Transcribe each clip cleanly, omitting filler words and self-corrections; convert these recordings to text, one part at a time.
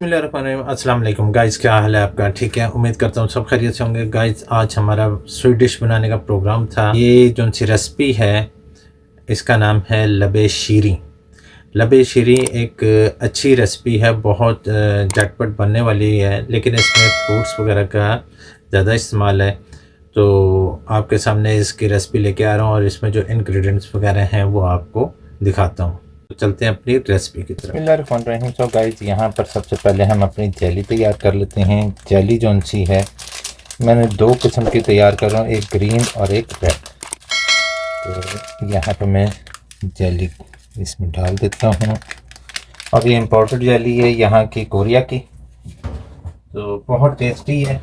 अस्सलाम वालेकुम गाइस, क्या हाल है आपका? ठीक है, उम्मीद करता हूँ सब खैरियत से होंगे। गाइस, आज हमारा स्वीट डिश बनाने का प्रोग्राम था। ये जो सी रेसिपी है इसका नाम है लबे शीरी। लबे शीरी एक अच्छी रेसिपी है, बहुत झटपट बनने वाली है, लेकिन इसमें फ्रूट्स वगैरह का ज़्यादा इस्तेमाल है। तो आपके सामने इसकी रेसिपी लेके आ रहा हूँ और इसमें जो इंग्रेडिएंट्स वगैरह हैं वो आपको दिखाता हूँ। तो चलते हैं अपनी रेसिपी की तरफ। बिस्मिल्लाहिर्रहमानिर्रहीम। सो गाइस, यहाँ पर सबसे पहले हम अपनी जेली तैयार कर लेते हैं। जेली जो सी है मैंने दो किस्म की तैयार कर रहा हूँ, एक ग्रीन और एक रेड। तो यहाँ पर मैं जेली इसमें डाल देता हूँ। और ये इम्पोर्टेड जेली है यहाँ की, कोरिया की, तो बहुत टेस्टी है।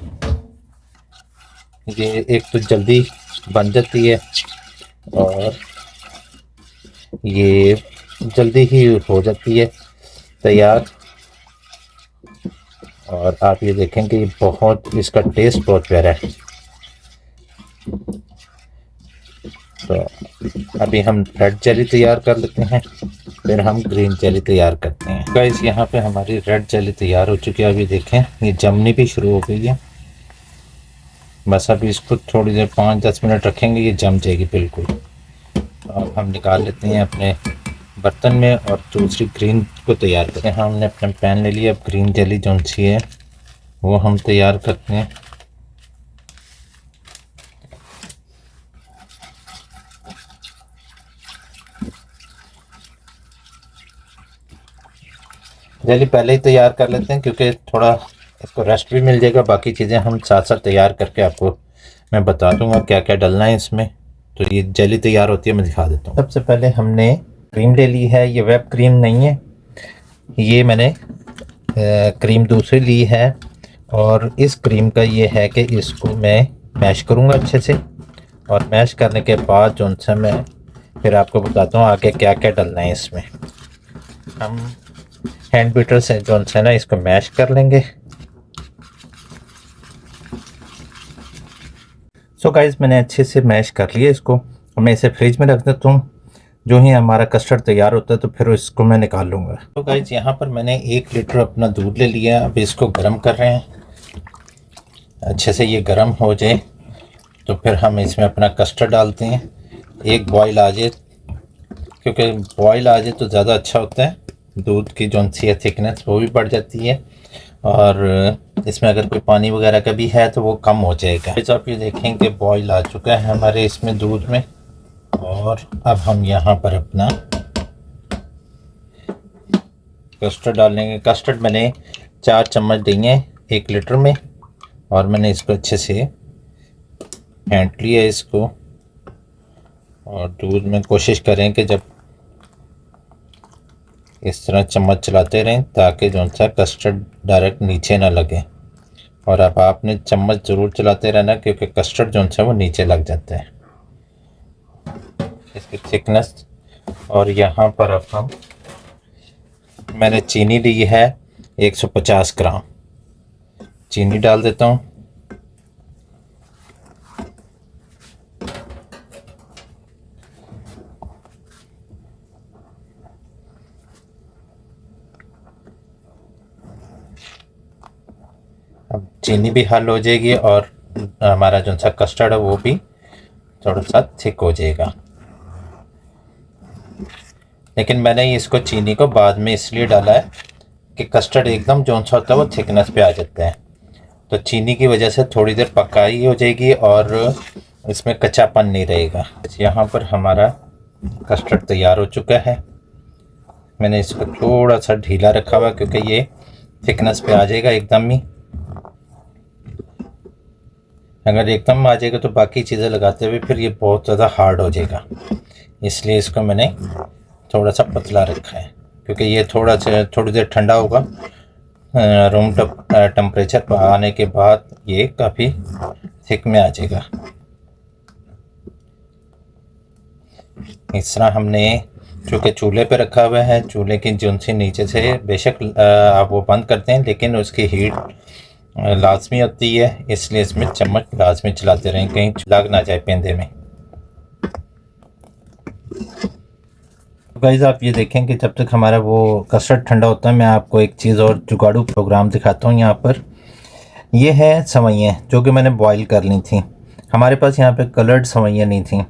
ये एक तो जल्दी बन जाती है और ये जल्दी ही हो जाती है तैयार। और आप ये देखेंगे ये बहुत, इसका टेस्ट बहुत प्यारा है। तो अभी हम रेड जेली तैयार कर लेते हैं, फिर हम ग्रीन जेली तैयार करते हैं। गाइस, यहाँ पे हमारी रेड जेली तैयार हो चुकी है। अभी देखें ये जमनी भी शुरू हो गई है। बस अभी इसको थोड़ी देर 5-10 मिनट रखेंगे, ये जम जाएगी बिल्कुल। तो अब हम निकाल लेते हैं अपने बर्तन में और दूसरी ग्रीन को तैयार करते हैं। हमने अपना पैन ले लिया। अब ग्रीन जेली जो सी है वो हम तैयार करते हैं। जेली पहले ही तैयार कर लेते हैं क्योंकि थोड़ा इसको रेस्ट भी मिल जाएगा। बाकी चीज़ें हम साथ साथ तैयार करके आपको मैं बता दूंगा क्या क्या डलना है इसमें। तो ये जेली तैयार होती है, मैं दिखा देता हूँ। सबसे पहले हमने क्रीम ले ली है। ये वेब क्रीम नहीं है, ये मैंने क्रीम दूसरी ली है। और इस क्रीम का ये है कि इसको मैं मैश करूँगा अच्छे से, और मैश करने के बाद जो सा मैं फिर आपको बताता हूँ आगे क्या क्या डलना है इसमें। हम हैंड बीटर से जो सा ना इसको मैश कर लेंगे। सो गाइस, मैंने अच्छे से मैश कर लिया इसको, और मैं इसे फ्रिज में रख देता हूँ। जो ही हमारा कस्टर्ड तैयार होता है तो फिर इसको मैं निकाल लूँगा। तो गाइस, यहाँ पर मैंने 1 लीटर अपना दूध ले लिया। अब इसको गर्म कर रहे हैं, अच्छे से ये गर्म हो जाए तो फिर हम इसमें अपना कस्टर्ड डालते हैं। एक बॉयल आ जाए, क्योंकि बॉयल आ जाए तो ज़्यादा अच्छा होता है। दूध की जो सी है थिकनेस वो भी बढ़ जाती है, और इसमें अगर कोई पानी वगैरह का भी है तो वो कम हो जाएगा। तो आप ये देखेंगे बॉयल आ चुका है हमारे इसमें दूध में। और अब हम यहाँ पर अपना कस्टर्ड डालेंगे। कस्टर्ड मैंने 4 चम्मच दिए 1 लीटर में, और मैंने इसको अच्छे से फेंट लिया इसको। और दूध में कोशिश करें कि जब इस तरह चम्मच चलाते रहें ताकि जो सा कस्टर्ड डायरेक्ट नीचे ना लगे। और अब आपने चम्मच ज़रूर चलाते रहना क्योंकि कस्टर्ड जो सा वो नीचे लग जाता है, इसकी थिकनेस। और यहाँ पर अब हम, मैंने चीनी ली है 150 ग्राम, चीनी डाल देता हूँ। अब चीनी भी हल हो जाएगी और हमारा जो सा कस्टर्ड है वो भी थोड़ा सा थिक हो जाएगा। लेकिन मैंने इसको चीनी को बाद में इसलिए डाला है कि कस्टर्ड एकदम जो सा होता है वो थिकनेस पे आ जाता है, तो चीनी की वजह से थोड़ी देर पकाई हो जाएगी और इसमें कच्चापन नहीं रहेगा। यहाँ पर हमारा कस्टर्ड तैयार हो चुका है। मैंने इसको थोड़ा सा ढीला रखा हुआ क्योंकि ये थिकनेस पे आ जाएगा एकदम ही। अगर एकदम आ जाएगा तो बाकी चीज़ें लगाते हुए फिर ये बहुत ज़्यादा हार्ड हो जाएगा, इसलिए इसको मैंने थोड़ा सा पतला रखा है क्योंकि ये थोड़ी देर ठंडा होगा। रूम टेम्परेचर पर आने के बाद ये काफ़ी थिक में आ जाएगा। इस तरह हमने चूँकि चूल्हे पे रखा हुआ है, चूल्हे की जो सी नीचे से बेशक आप वो बंद करते हैं लेकिन उसकी हीट लाजमी होती है, इसलिए इसमें चम्मच लाजमी चलाते रहें कहीं लग ना जाए पेंदे में। गाइस आप ये देखें कि जब तक हमारा वो कस्टर्ड ठंडा होता है, मैं आपको एक चीज़ और जुगाड़ू प्रोग्राम दिखाता हूँ। यहाँ पर ये है सवैयाँ जो कि मैंने बॉईल कर ली थी। हमारे पास यहाँ पे कलर्ड सवैयाँ नहीं थी,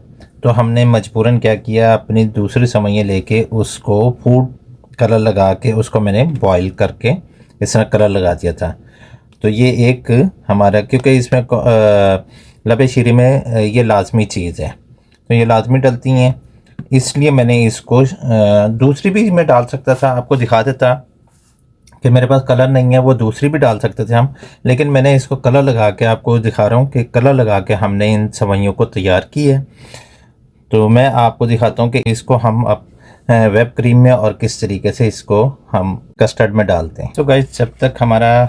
तो हमने मजबूरन क्या किया, अपनी दूसरी सवैयाँ लेके उसको फूड कलर लगा के उसको मैंने बॉईल करके इस तरह कलर लगा दिया था। तो ये एक हमारा, क्योंकि इसमें लबे शीरी में ये लाजमी चीज़ है, तो ये लाजमी डलती हैं, इसलिए मैंने इसको दूसरी भी मैं डाल सकता था, आपको दिखा देता कि मेरे पास कलर नहीं है, वो दूसरी भी डाल सकते थे हम, लेकिन मैंने इसको कलर लगा के आपको दिखा रहा हूँ कि कलर लगा के हमने इन सवैयों को तैयार की है। तो मैं आपको दिखाता हूँ कि इसको हम अब वेब क्रीम में और किस तरीके से इसको हम कस्टर्ड में डालते हैं। तो गाइस जब तक हमारा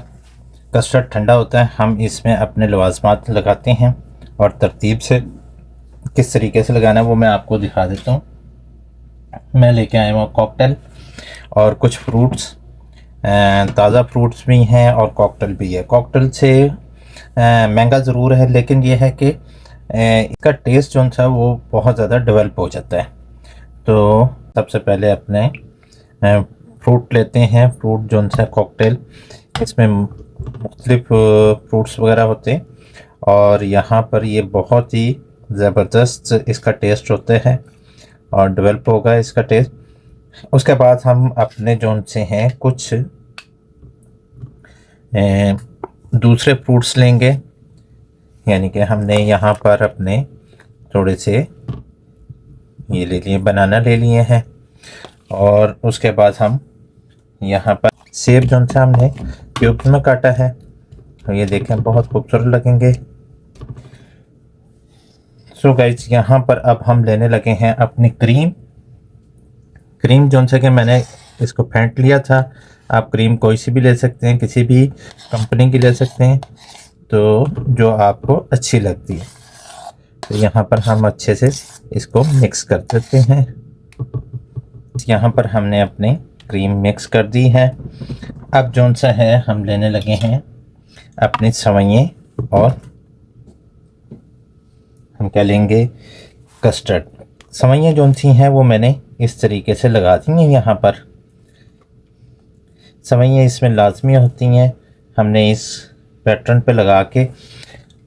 कस्टर्ड ठंडा होता है, हम इसमें अपने लवाजमात लगाते हैं और तरतीब से किस तरीके से लगाना है वो मैं आपको दिखा देता हूँ। मैं लेके आया हूँ कॉकटेल और कुछ फ्रूट्स, ताज़ा फ्रूट्स भी हैं और कॉकटेल भी है। कॉकटेल से महंगा ज़रूर है, लेकिन ये है कि इसका टेस्ट जो सा वो बहुत ज़्यादा डेवलप हो जाता है। तो सबसे पहले अपने फ्रूट लेते हैं, फ्रूट जो सा कॉकटेल, इसमें मुख्तलिफ फ्रूट्स वगैरह होते हैं और यहाँ पर ये बहुत ही ज़बरदस्त इसका टेस्ट होता है और डेवलप होगा इसका टेस्ट। उसके बाद हम अपने जोन से हैं कुछ दूसरे फ्रूट्स लेंगे, यानी कि हमने यहाँ पर अपने थोड़े से ये ले लिए, बनाना ले लिए हैं, और उसके बाद हम यहाँ पर सेब जो सा हमने क्यूब्स में काटा है, तो ये देखें बहुत खूबसूरत लगेंगे। सो गाइस यहाँ पर अब हम लेने लगे हैं अपनी क्रीम जो सा कि मैंने इसको फेंट लिया था। आप क्रीम कोई सी भी ले सकते हैं, किसी भी कंपनी की ले सकते हैं, तो जो आपको अच्छी लगती है। तो यहाँ पर हम अच्छे से इसको मिक्स कर देते हैं। यहाँ पर हमने अपनी क्रीम मिक्स कर दी है। अब जो सा है हम लेने लगे हैं अपनी सवैयाँ और हम क्या लेंगे, कस्टर्ड। सवैयाँ जो सी हैं वो मैंने इस तरीके से लगा दी हैं। यहाँ पर सवैयाँ इसमें लाजमी होती हैं, हमने इस पैटर्न पे लगा के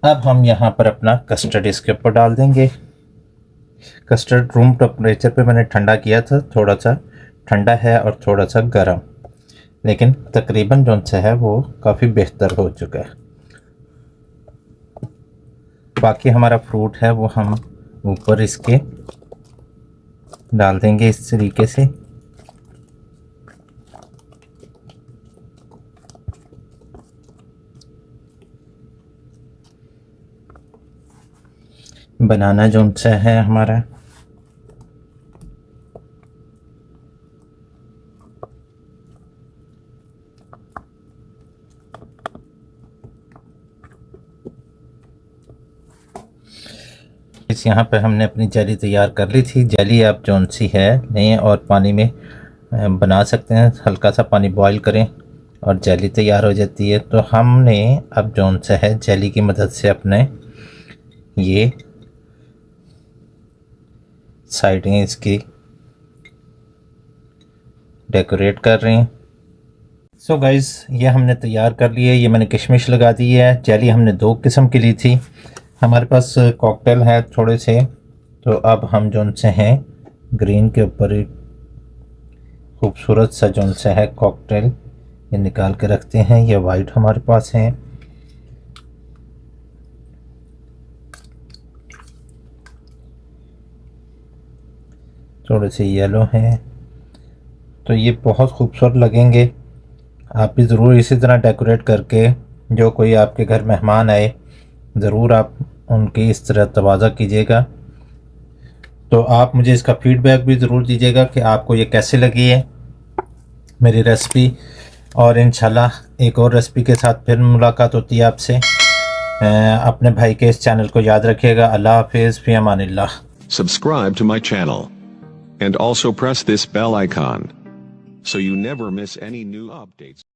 अब हम यहाँ पर अपना कस्टर्ड इसके ऊपर डाल देंगे। कस्टर्ड रूम टेम्परेचर पे मैंने ठंडा किया था, थोड़ा सा ठंडा है और थोड़ा सा गर्म, लेकिन तकरीबन जो सा है वो काफ़ी बेहतर हो चुका है। बाकी हमारा फ्रूट है वो हम ऊपर इसके डाल देंगे इस तरीके से। बनाना जो सा है हमारा, इस यहाँ पे हमने अपनी जेली तैयार कर ली थी। जेली आप जौन सी है नहीं और पानी में बना सकते हैं, हल्का सा पानी बॉईल करें और जेली तैयार हो जाती है। तो हमने अब जौन सा है जेली की मदद से अपने ये साइडें इसकी डेकोरेट कर रहे हैं। सो गाइज़ ये हमने तैयार कर लिया है। ये मैंने किशमिश लगा दी है। जेली हमने 2 किस्म की ली थी, हमारे पास कॉकटेल है थोड़े से, तो अब हम जौन से हैं ग्रीन के ऊपर एक खूबसूरत सा जौन सा है कॉकटेल ये निकाल के रखते हैं। ये वाइट हमारे पास है, थोड़े से येलो हैं, तो ये बहुत खूबसूरत लगेंगे। आप भी ज़रूर इसी तरह डेकोरेट करके, जो कोई आपके घर मेहमान आए, ज़रूर आप उनकी इस तरह तवाज़ा कीजिएगा। तो आप मुझे इसका फ़ीडबैक भी ज़रूर दीजिएगा कि आपको ये कैसे लगी है मेरी रेसिपी, और इंशाल्लाह एक और रेसिपी के साथ फिर मुलाकात होती है आपसे। अपने भाई के इस चैनल को याद रखिएगा। अल्लाह हाफिज़, फ़ी अमानिल्लाह। Subscribe to my channel and also press this bell icon so you never miss any new updates.